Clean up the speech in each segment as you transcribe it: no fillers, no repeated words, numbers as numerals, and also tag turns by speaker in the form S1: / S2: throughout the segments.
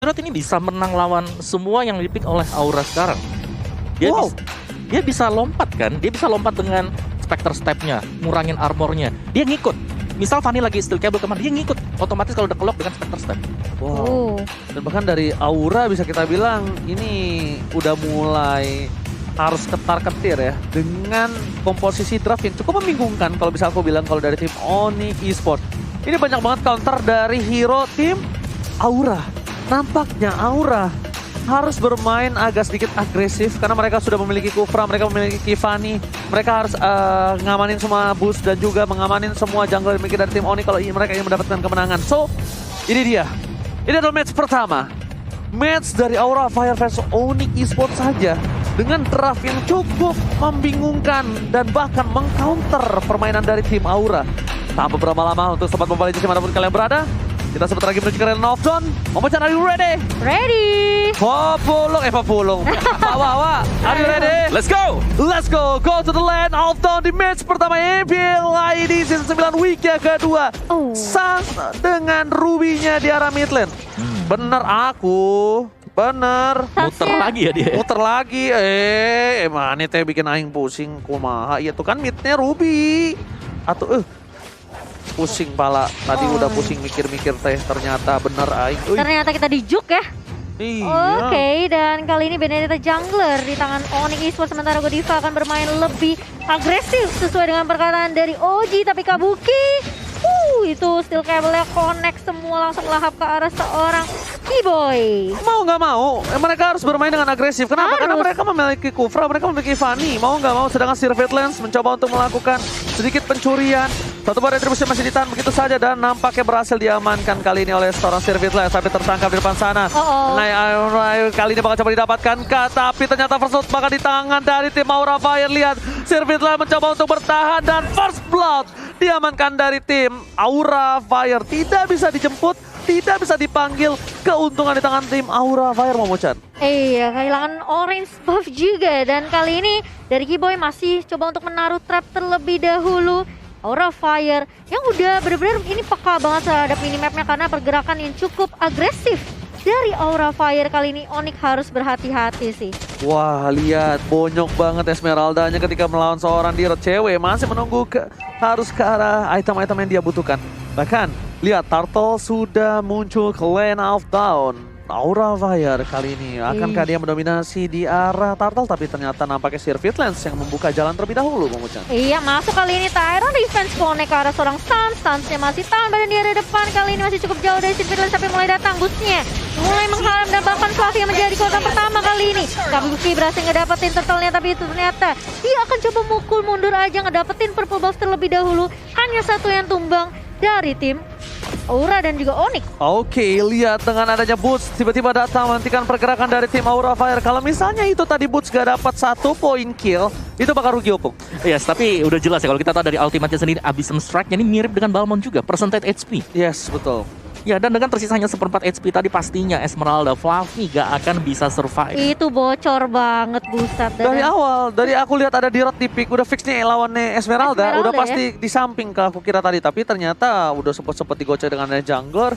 S1: Sephiroth ini bisa menang lawan semua yang dipick oleh Aura sekarang. Dia bisa lompat kan? Dia bisa lompat dengan Spectre Step-nya, ngurangin armornya. Dia ngikut. Misal Fanny lagi steel cable kemana, dia ngikut. Otomatis kalau udah kelok dengan Spectre Step.
S2: Wow. Dan bahkan dari Aura bisa kita bilang ini udah mulai harus ketar-ketir ya. Dengan komposisi draft yang cukup membingungkan kalau bisa aku bilang kalau dari tim Onyx Esports. Ini banyak banget counter dari hero tim Aura. Nampaknya Aura harus bermain agak sedikit agresif karena mereka sudah memiliki Kufra, mereka memiliki Fanny, mereka harus ngamanin semua boost dan juga mengamanin semua jungle yang dari tim Oni kalau mereka ingin mendapatkan kemenangan. So, ini dia. Ini adalah match pertama. Match dari Aura Fire vs Onyx Esports saja dengan draft yang cukup membingungkan dan bahkan mengcounter permainan dari tim Aura. Tak beberapa lama untuk sobat Mobile Legends dimanapun kalian berada. Kita sebentar lagi menuju ke Arena of Dawn. Momo-chan, are you ready?
S3: Ready!
S2: Populung. Wawa, are you ready?
S1: Let's go!
S2: Let's go to the land of Dawn di match pertama MPL ID Season 9 week yang kedua. Sans dengan Ruby-nya di arah mid lane. Bener aku. Bener.
S1: Muter lagi ya dia.
S2: Muter lagi. Emang ini teh bikin aing pusing kumaha. Iya tuh kan midnya Ruby. Atau pusing pala. Tadi udah pusing mikir-mikir teh. Ternyata bener aing.
S3: Ternyata kita dijuk ya.
S2: Iya.
S3: Oke, dan kali ini Benedetta jungler di tangan Onyx Esports, sementara Godiva akan bermain lebih agresif sesuai dengan perkataan dari OG. Tapi Kabuki, itu steel cable-nya connect semua langsung lahap ke arah seorang Keyboy.
S2: Mau nggak mau, mereka harus bermain dengan agresif. Kenapa? Karena mereka memiliki Kufra, mereka memiliki Fanny. Mau nggak mau, sedangkan Sirvet Lens mencoba untuk melakukan sedikit pencurian. Satu bar retribusi masih ditahan begitu saja dan nampaknya berhasil diamankan kali ini oleh seorang Sirvet Lens. Tapi tertangkap di depan sana. Nah, kali ini bakal coba didapatkan, tapi ternyata first blood bakal di tangan dari tim Aura Fire. Lihat, Sirvet Lens mencoba untuk bertahan dan first blood diamankan dari tim Aura Fire. Tidak bisa dijemput, tidak bisa dipanggil. Keuntungan di tangan tim Aura Fire, Momo-chan.
S3: Iya, kehilangan orange buff juga. Dan kali ini dari Keyboy masih coba untuk menaruh trap terlebih dahulu. Aura Fire yang udah bener-bener ini peka banget terhadap minimapnya karena pergerakan yang cukup agresif dari Aura Fire. Kali ini Onyx harus berhati-hati sih.
S2: Wah, lihat bonyok banget Esmeralda-nya ketika melawan seorang Dirot cewek. Masih menunggu harus ke arah item-item yang dia butuhkan. Bahkan, lihat Turtle sudah muncul ke Land of Dawn. Aura Fire kali ini, akankah dia mendominasi di arah Turtle? Tapi ternyata nampaknya Sirvet Lens yang membuka jalan terlebih dahulu, Momo-chan.
S3: Iya, masuk kali ini Tyron defense connect ke arah seorang Sans. Sansnya masih tahan badan di area depan. Kali ini masih cukup jauh dari Sirvet Lens tapi mulai datang boostnya. Mulai menghalang dan bahkan Fluffy yang menjadi korban pertama kali ini. Kabuki berhasil ngedapetin turtle-nya, tapi itu ternyata dia akan coba mukul mundur aja ngedapetin purple buff terlebih dahulu. Hanya satu yang tumbang dari tim Aura dan juga Onyx.
S2: Oke, lihat dengan adanya Boots tiba-tiba datang menghentikan pergerakan dari tim Aura Fire. Kalau misalnya itu tadi Boots gak dapat 1 poin kill, itu bakal rugi Opung.
S1: Yes, tapi udah jelas ya kalau kita tahu dari ultimate-nya sendiri, Abyssal Strike-nya ini mirip dengan Balmond juga, percentage HP.
S2: Yes, betul.
S1: Ya, dan dengan tersisanya seperempat HP tadi pastinya Esmeralda Fluffy gak akan bisa survive.
S3: Itu bocor banget, buset.
S2: Dari awal, dari aku lihat ada Dirot di pick, udah fix nih lawannya Esmeralda udah pasti di samping ke aku kira tadi. Tapi ternyata udah sempet digocek dengan jungler.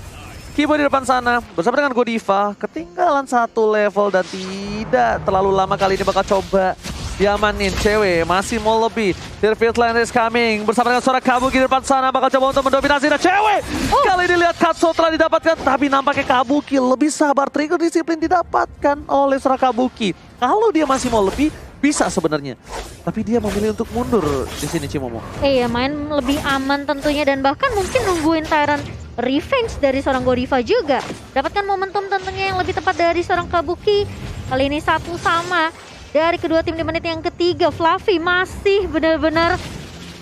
S2: Keyboy di depan sana, bersama dengan Godiva, ketinggalan 1 level dan tidak terlalu lama kali ini bakal coba diamanin. Cewek masih mau lebih. Sirvet Lens is coming bersama dengan suara Kabuki di depan sana, bakal coba untuk mendominasi. Dan cewek kali ini lihat Katso telah didapatkan, tapi nampaknya Kabuki lebih sabar. Trigger disiplin didapatkan oleh suara Kabuki. Kalau dia masih mau lebih, bisa sebenarnya. Tapi dia memilih untuk mundur di sini, Cimomo.
S3: Iya, main lebih aman tentunya dan bahkan mungkin nungguin Tyrant revenge dari seorang Godiva juga. Dapatkan momentum tentunya yang lebih tepat dari seorang Kabuki. Kali ini 1 sama. Dari kedua tim di menit yang ketiga, Fluffy masih benar-benar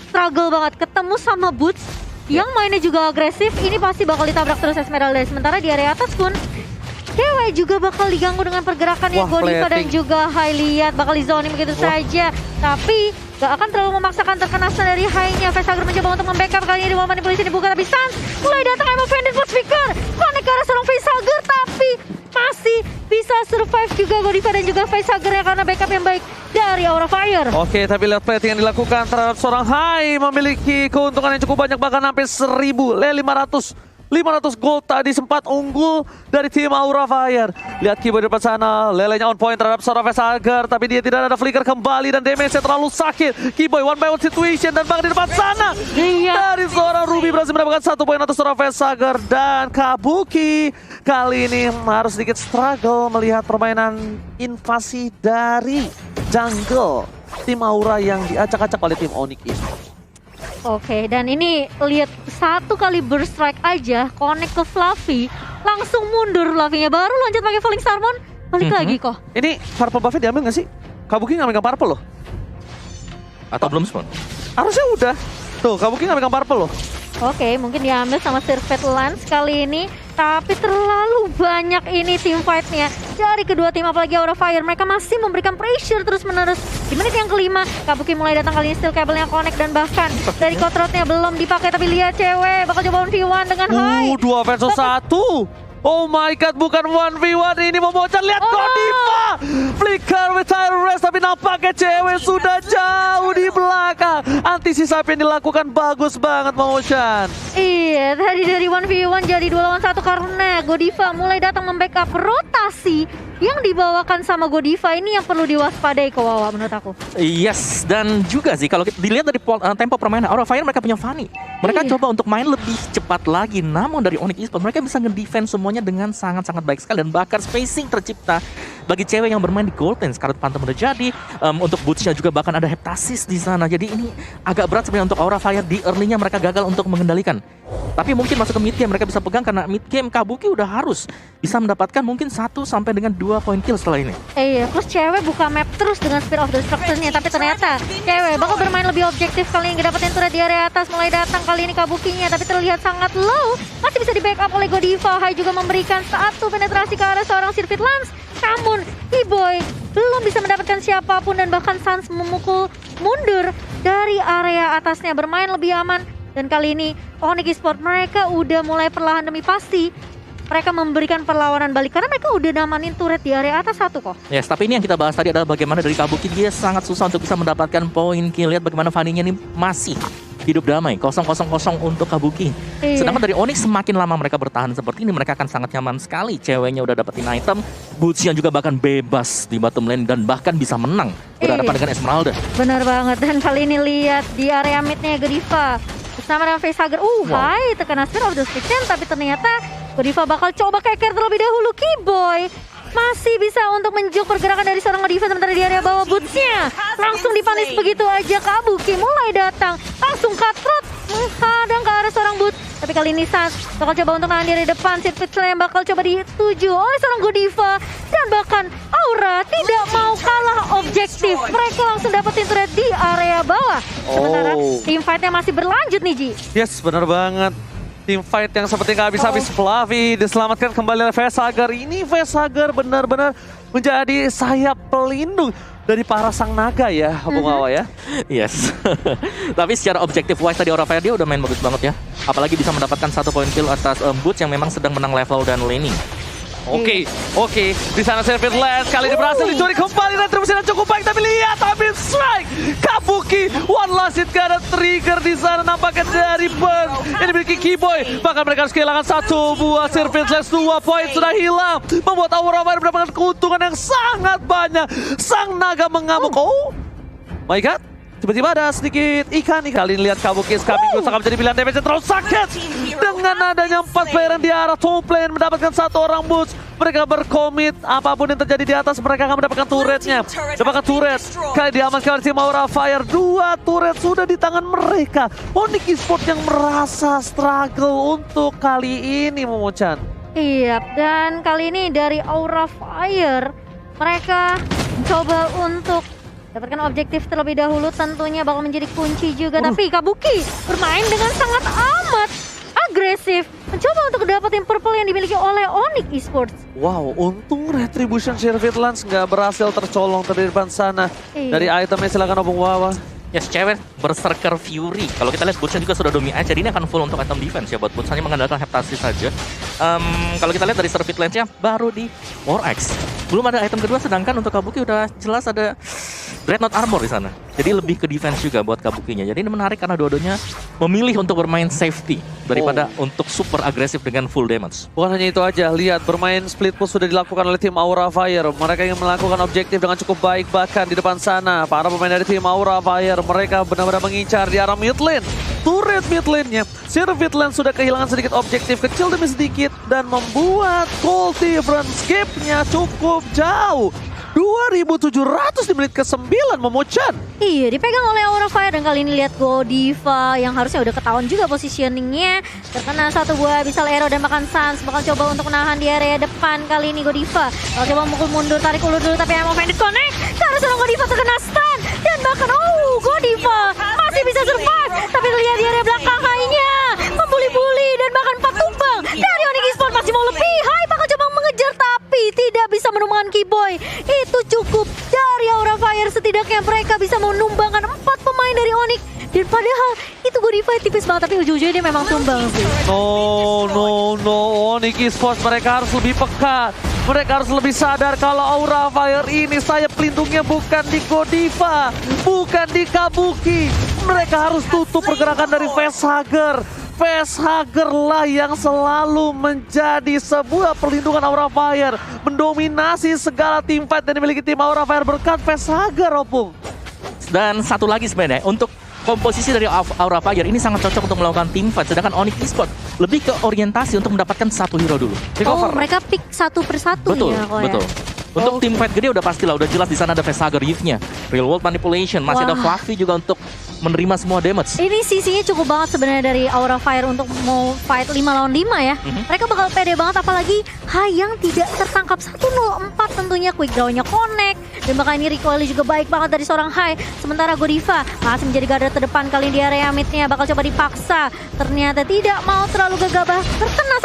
S3: struggle banget. Ketemu sama Boots yang mainnya juga agresif, ini pasti bakal ditabrak terus Esmeralda. Sementara di area atas pun, cewek juga bakal diganggu dengan pergerakan yang Godiva dan juga Hai. Lihat bakal di zoning begitu saja. Tapi gak akan terlalu memaksakan terkena dari Hai-nya. Facehager mencoba untuk membackup, kali ini di momen manipulasi dibuka. Tapi Sans mulai datang Emo Bandit Foot Speaker. Connect ke arah seorang Facehager, tapi masih bisa survive juga Godiva dan juga Facehager ya karena backup yang baik dari Aura Fire.
S2: Oke, tapi lihat plating yang dilakukan terhadap seorang Hai memiliki keuntungan yang cukup banyak, bahkan sampai 1.500 500 gold tadi sempat unggul dari tim Aura Fire. Lihat Kiboy di depan sana, lelenya on point terhadap seorang Vesager, tapi dia tidak ada flicker kembali dan damage-nya terlalu sakit. Kiboy one by one situation dan bahkan di depan sana dari seorang Ruby berhasil mendapatkan 1 poin atas seorang Vesager dan Kabuki. Kali ini harus sedikit struggle melihat permainan invasi dari jungle tim Aura yang diacak-acak oleh tim Onyx Esports.
S3: Oke, dan ini lihat satu kali burst strike aja, connect ke Fluffy, langsung mundur Fluffy-nya, baru loncat pakai Falling Salmon, balik lagi kok.
S2: Ini purple buff-nya diambil nggak sih? Kabuki nggak megang purple loh.
S1: Atau belum spawn?
S2: Harusnya udah. Tuh, Kabuki nggak megang purple loh.
S3: Oke, mungkin diambil sama Serpent Lance kali ini, tapi terlalu banyak ini team fight-nya dari kedua tim, apalagi Aura Fire. Mereka masih memberikan pressure terus-menerus. Di menit yang kelima, Kabuki mulai datang kali ini, steel cable-nya connect dan bahkan dari Kotrotnya belum dipakai, tapi lihat cewek bakal coba 1v1 dengan high.
S2: 2 versus 1. Oh my god, bukan 1v1 ini Momochan. Lihat Godiva flicker with Tyrant Rest, tapi nampaknya cewek sudah jauh di belakang. Antisipasi yang dilakukan bagus banget Momochan.
S3: Iya, tadi dari 1v1 jadi 2 lawan 1 karena Godiva mulai datang membackup rotasi yang dibawakan sama Godiva. Ini yang perlu diwaspadai kok Wawa menurut aku.
S1: Yes, dan juga sih kalau dilihat dari tempo permainan Aura Fire, mereka punya Fanny. Mereka coba untuk main lebih cepat lagi, namun dari Onyx Esports mereka bisa nge-defense semuanya dengan sangat-sangat baik sekali, dan bahkan spacing tercipta bagi cewek yang bermain di Golden. Scarlet Phantom udah jadi, untuk bootsnya juga bahkan ada Heptasis di sana. Jadi ini agak berat sebenarnya untuk Aura Fire. Di early-nya mereka gagal untuk mengendalikan. Tapi mungkin masuk ke mid game mereka bisa pegang, karena mid game Kabuki udah harus bisa mendapatkan mungkin 1 sampai dengan 2 poin kill setelah ini.
S3: Iya, terus cewek buka map terus dengan Spear of Destruction-nya, tapi ternyata cewek bakal bermain lebih objektif kali ini, dapetin turret di area atas. Mulai datang kali ini Kabukinya, tapi terlihat sangat low. Masih bisa di backup oleh Godiva. Hai juga memberikan 1 penetrasi ke arah seorang Sirvit Lance. Namun Kiboy belum bisa mendapatkan siapapun, dan bahkan Sans memukul mundur dari area atasnya, bermain lebih aman. Dan kali ini Onyx Esports mereka udah mulai perlahan demi pasti mereka memberikan perlawanan balik, karena mereka udah namanin turret di area atas 1 kok.
S1: Yes, tapi ini yang kita bahas tadi adalah bagaimana dari Kabuki dia sangat susah untuk bisa mendapatkan poin kill. Lihat bagaimana Fanny-nya ini masih hidup damai, 0-0-0 untuk Kabuki.
S3: Iya.
S1: Sedangkan dari Onyx semakin lama mereka bertahan seperti ini, mereka akan sangat nyaman sekali. Ceweknya udah dapetin item, bootsnya juga bahkan bebas di bottom lane dan bahkan bisa menang berhadapan dengan Esmeralda.
S3: Benar banget, dan kali ini lihat di area midnya Godiva bersama dengan Facehugger. Hai, terkena Spear of Destruction, tapi ternyata Godiva bakal coba keker terlebih dahulu. Kiboy masih bisa untuk menjuk pergerakan dari seorang Godiva, sementara di area bawah bootsnya langsung dipanis begitu aja. Kabuki mulai datang, langsung cutthroat menghadang ke arah seorang boot. Tapi kali ini Sans bakal coba untuk nahan dari depan. Sirvit yang bakal coba dituju oleh seorang Godiva, dan bahkan Aura tidak mau kalah objektif. Mereka langsung dapetin turret di area bawah. Sementara team fight-nya masih berlanjut nih Ji.
S2: Yes, benar banget. Team fight yang seperti nggak habis-habis. Fluffy diselamatkan kembali oleh Vesager. Ini Vesager benar-benar menjadi sayap pelindung dari para sang naga ya, Bung Wawa ya.
S1: Yes. Tapi secara objektif wise tadi Aura Fire dia udah main bagus banget ya. Apalagi bisa mendapatkan 1 poin kill atas Boots yang memang sedang menang level dan laning.
S2: Oke. Di sana Sirvit Lance kali ini berhasil dicuri kembali, dan terusnya cukup baik, tapi lihat ambil strike. Kabuki one last hit, gak ada trigger di sana nampaknya dari Burn. Ini dimiliki Kiboy, bahkan mereka harus kehilangan 1 buah Sirvit Lance, 2 poin sudah hilang, membuat Aura Fire mendapatkan keuntungan yang sangat banyak. Sang naga mengamuk. Oh my god, tiba-tiba ada sedikit ikan nih. Kali ini lihat Kabuki coming, sangat menjadi pilihan damage terlalu sakit. Dengan adanya 4 player yang di arah top lane mendapatkan 1 orang boots, mereka berkomit apapun yang terjadi di atas, mereka akan mendapatkan turretnya. Dapatkan turret, kali diamankan oleh tim Aura Fire. 2 turret sudah di tangan mereka. Onyx Esports yang merasa struggle untuk kali ini, Momochan.
S3: Iya, dan kali ini dari Aura Fire mereka mencoba untuk dapatkan objektif terlebih dahulu, tentunya bakal menjadi kunci juga. Tapi Kabuki bermain dengan sangat amat agresif, mencoba untuk dapetin purple yang dimiliki oleh Onyx Esports.
S2: Wow, untung Retribution Sirvit Lance nggak berhasil tercolong dari depan sana.
S3: Iya.
S2: Dari itemnya silakan Obung Wawa.
S1: Yes, cewek Berserker Fury. Kalau kita lihat bootsnya juga sudah dominate, jadi ini akan full untuk item defense ya buat boots, hanya mengandalkan Heptasis saja. Kalau kita lihat dari Sirvit Lance-nya baru di War Axe. Belum ada item kedua, sedangkan untuk Kabuki udah jelas ada Dreadnought Armor di sana. Jadi lebih ke defense juga buat Kabukinya. Jadi ini menarik karena dua-duanya memilih untuk bermain safety daripada untuk super agresif dengan full damage.
S2: Bukan hanya itu aja, lihat bermain split push sudah dilakukan oleh tim Aura Fire. Mereka ingin melakukan objektif dengan cukup baik, bahkan di depan sana para pemain dari tim Aura Fire mereka benar-benar mengincar di arah mid lane. Turret mid lane-nya, Sirvit Lane sudah kehilangan sedikit objektif kecil demi sedikit dan membuat goal difference gap-nya cukup jauh. 2.700 di menit ke-9 Momochan.
S3: Iya, dipegang oleh Aura Fire dan kali ini lihat Godiva yang harusnya udah ketahuan juga positioningnya. Terkena satu buah Abyssal Arrow dan bahkan Sans bakal coba untuk menahan di area depan kali ini Godiva. Kalau coba mukul mundur, tarik ulur dulu tapi Emo Bandit connect. Karena seorang Godiva terkena stun dan bahkan Godiva masih bisa survive. Tapi lihat di area belakang hanya membuli-buli dan bahkan 4 tumbang dari Onyx Esports masih mau lebih. Hai bakal coba mengejar tapi tidak bisa menumbangkan Keyboy. Itu cukup dari Aura Fire, setidaknya mereka bisa menumbangkan 4 pemain dari Onyx. Dan padahal itu Godiva tipis banget tapi ujung-ujungnya dia memang tumbang sih.
S2: No, Onyx Esports mereka harus lebih peka. Mereka harus lebih sadar kalau Aura Fire ini sayap pelindungnya bukan di Godiva, bukan di Kabuki. Mereka harus tutup pergerakan dari Facehugger. Facehugger lah yang selalu menjadi sebuah perlindungan Aura Fire, mendominasi segala team fight yang dimiliki tim Aura Fire berkat Facehugger, Opung.
S1: Dan satu lagi sebenarnya untuk komposisi dari Aura Fire ini sangat cocok untuk melakukan team fight, sedangkan Onyx Esports lebih ke orientasi untuk mendapatkan satu hero dulu.
S3: Mereka pick satu persatu
S1: Betul,
S3: ya kok
S1: betul.
S3: ya.
S1: Untuk team fight gede udah pastilah, udah jelas di sana ada Facehugger Youth-nya, Real World Manipulation, masih ada Fluffy juga untuk menerima semua damage.
S3: Ini sisinya cukup banget sebenarnya dari Aura Fire untuk mau fight 5 lawan 5 ya. Mereka bakal pede banget apalagi yang tidak tertangkap 104 tentunya quick draw-nya connect. Dan bahkan ini recoil juga baik banget dari seorang Hai. Sementara Godiva masih menjadi garda terdepan kali di area mid-nya, bakal coba dipaksa. Ternyata tidak mau terlalu gegabah. Terkena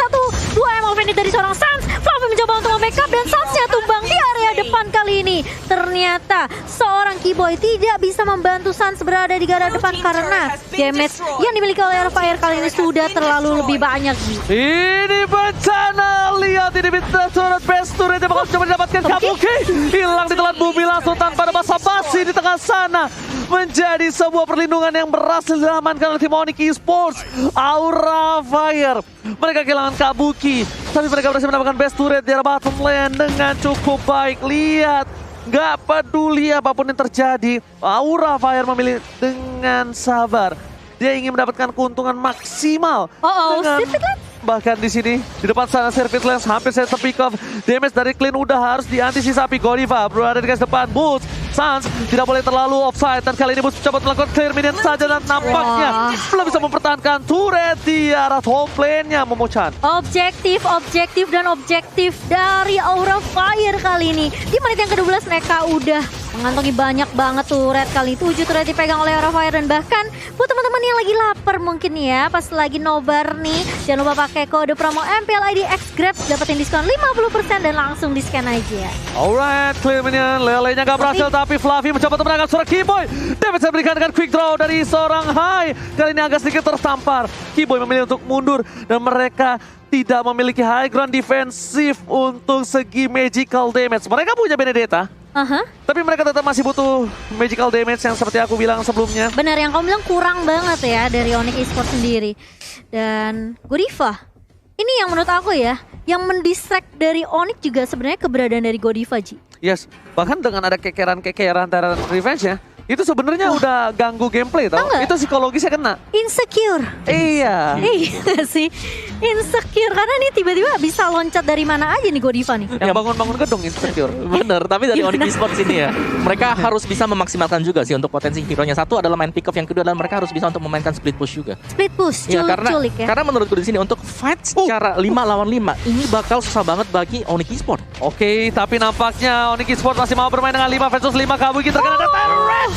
S3: 1-2 Emo Bandit dari seorang Sans. Fluffy mencoba untuk membackup dan Sans-nya tumbang di area depan kali ini. Ternyata seorang Keyboy tidak bisa membantu Sans berada di garda depan karena damage yang dimiliki oleh Aura Fire kali ini sudah terlalu lebih banyak.
S2: Ini bencana, lihat ini turret best turret yang bakal coba didapatkan Kabuki. Hilang ditelan bumi langsung tanpa ada basa-basi di tengah sana. Menjadi sebuah perlindungan yang berhasil diamankan oleh tim Onyx Esports. Aura Fire, mereka kehilangan Kabuki, tapi mereka berhasil mendapatkan best turret di arah bottom lane dengan cukup baik. Lihat, gak peduli apapun yang terjadi, Aura Fire memilih dengan sabar. Dia ingin mendapatkan keuntungan maksimal. Bahkan di sini di depan sana Sirvit Lane hampir saya pick off. Damage dari Clean udah harus diantisipasi. Godiva berada di garis depan. Boots, Sans tidak boleh terlalu offside. Dan kali ini Boots coba melakukan clear minion saja dan nampaknya belum bisa mempertahankan turret di arah top lane-nya Momochan.
S3: Objektif dari Aura Fire kali ini. Di menit yang ke-12 mereka udah mengantongi banyak banget turret kali itu. 7 turret dipegang oleh Aura Fire dan bahkan buat teman-teman yang lagi lapar mungkin ya pas lagi nobar nih, jangan lupa pakai kode promo MPLID XGRAB dapetin diskon 50% dan langsung di scan aja.
S2: Alright, clear minion, lelenya gak berhasil tapi Fluffy mencoba untuk menangkap seorang Keyboy. David saya berikan dengan quick draw dari seorang Hai. Kali ini agak sedikit tertampar. Keyboy memilih untuk mundur dan mereka tidak memiliki high ground defensif untuk segi magical damage. Mereka punya Benedetta. Tapi mereka tetap masih butuh magical damage yang seperti aku bilang sebelumnya.
S3: Benar yang kamu bilang kurang banget ya dari Onyx Esports sendiri. Dan Godiva, ini yang menurut aku ya, yang mendistract dari Onyx juga sebenarnya keberadaan dari Godiva, Ji.
S2: Yes, bahkan dengan ada kekeran-kekeran antara revenge-nya, itu sebenarnya udah ganggu gameplay tau. Itu psikologisnya kena.
S3: Insecure.
S2: Iya.
S3: Iya sih. Insecure karena nih tiba-tiba bisa loncat dari mana aja nih Godiva nih.
S2: Yang bangun-bangun gedung insecure.
S1: Bener, tapi dari Onyx Esports ini ya, mereka harus bisa memaksimalkan juga sih untuk potensi hero-nya. Satu adalah main pick off, yang kedua adalah mereka harus bisa untuk memainkan split push juga.
S3: Split push, culik ya.
S1: Karena menurutku di sini untuk fight secara 5 lawan 5 ini bakal susah banget bagi Onyx Esports.
S2: Oke, tapi nampaknya Onyx Esports masih mau bermain dengan 5 versus 5. Kabuki terkena red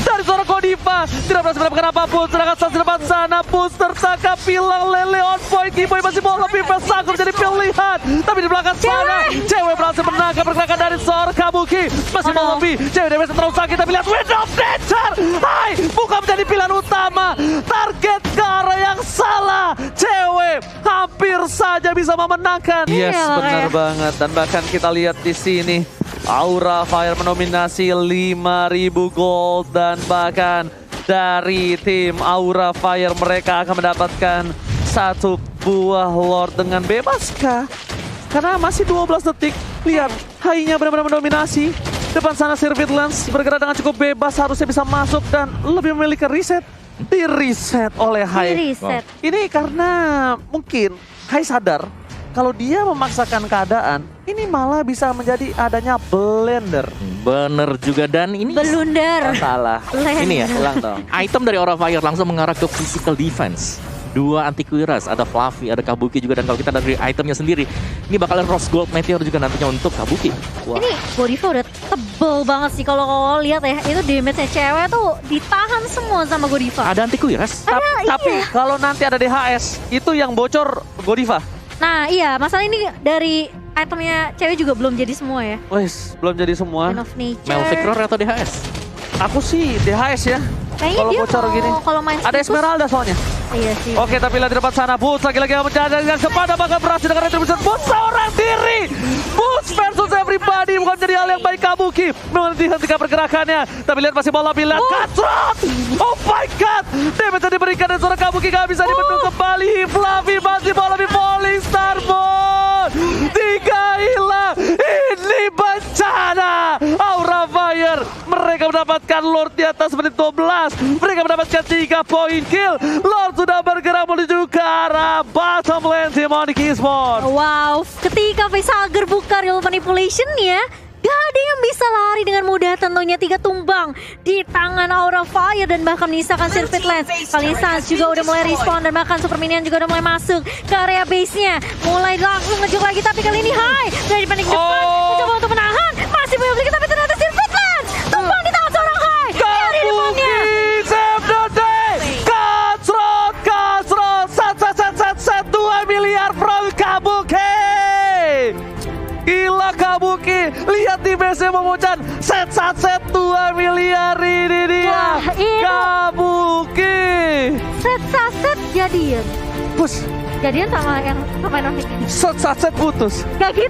S2: dari seorang Godiva, tidak berhasil mendapatkan apapun. Sedangkan saat di depan sana Boots tertangkap, hilang lele on point. Keyboy masih mau lebih, Facehugger menjadi pilihan, tapi di belakang sana cewek berhasil berhasil menangkap pergerakan dari seorang Kabuki. Masih mau lebih, cewek DPS terlalu sakit, tapi lihat Wind of Nature. Hai, bukan menjadi pilihan utama. Target ke arah yang salah. Cewek hampir saja bisa memenangkan. Yes,
S3: Iya,
S2: benar
S3: makanya.
S2: banget. Dan bahkan kita lihat di sini, Aura Fire menominasi 5.000 gold. Dan bahkan dari tim Aura Fire mereka akan mendapatkan satu buah Lord dengan bebaskah? Karena masih 12 detik. Lihat, Hai-nya benar-benar mendominasi. Depan sana Sirvit Lens bergerak dengan cukup bebas, harusnya bisa masuk dan lebih memiliki reset. Di reset oleh Hai.
S3: Di reset.
S2: Ini karena mungkin Hai sadar kalau dia memaksakan keadaan, ini malah bisa menjadi adanya blender.
S1: Bener juga, dan ini
S3: Blunder.
S2: Salah.
S1: ini ya,
S2: Ulang dong.
S1: item dari Aura Fire langsung mengarah ke physical defense. 2 anti-Quiras, ada Fluffy, ada Kabuki juga, dan kalau kita dari itemnya sendiri, ini bakalan Rose Gold Meteor juga nantinya untuk Kabuki.
S2: Wah.
S3: Ini Godiva udah tebel banget sih kalau kau lihat ya. Itu damage-nya cewek tuh ditahan semua sama Godiva.
S1: Ada anti-Quiras?
S2: Tapi kalau nanti ada DHS, itu yang bocor Godiva.
S3: Nah iya, masalah ini dari itemnya cewek juga belum jadi semua ya.
S2: Wes, belum jadi semua.
S3: Wind of Nature.
S1: Melvic Roar atau DHS?
S2: Aku sih DHS ya.
S3: Kayaknya
S2: Kalau
S3: dia
S2: bocor
S3: mau-
S2: gini.
S3: kalau main
S2: Ada
S3: Stickus-
S2: Esmeralda soalnya.
S3: Iya sih.
S2: Oke, tapi lihat di depan sana. Boots lagi-lagi yang menjaga dengan sepadan, bahkan berhasil dengan retribution. Boots seorang diri. Boots versus everybody. Bukan jadi hal yang baik Kabuki. Memang dihentikan pergerakannya. Tapi lihat masih bola bilang. Cutthroat. Oh my god. Damage yang diberikan dari seorang Kabuki gak bisa dibendung kembali. Fluffy masih bola lebih falling. Starbone. 3 hilang. Ini bencana. Aura Fire. Mereka mendapatkan Lord di atas menit 12. Mereka mendapatkan 3 poin kill. Lord sudah bergerak menuju ke arah bottom lane tim Onyx Esports.
S3: Wow, ketika Facehager buka real manipulation ya, gak ada yang bisa lari dengan mudah tentunya. 3 tumbang di tangan Aura Fire dan bahkan menyisakan Sirvit Lens. Kali ini Sans juga udah mulai respawn dan bahkan Super Minion juga udah mulai masuk ke area base-nya. Mulai langsung ngejuk lagi, tapi kali ini Hai dari panik depan mencoba untuk menahan. Masih banyak lagi, tapi ternyata Sirvit Lens tumbang di tangan seorang Hai. Dia di depannya.
S2: Kabuki save the day. Cutthroat. Set 2 miliar from Kabuki. Gila Kabuki. Lihat di base Momo-chan. Set 2 miliar ini dia.
S3: Wah, ini-
S2: Kabuki.
S3: Set jadian.
S2: Bus.
S3: Jadian sama yang Onyx.
S2: Set putus.
S3: Gak gitu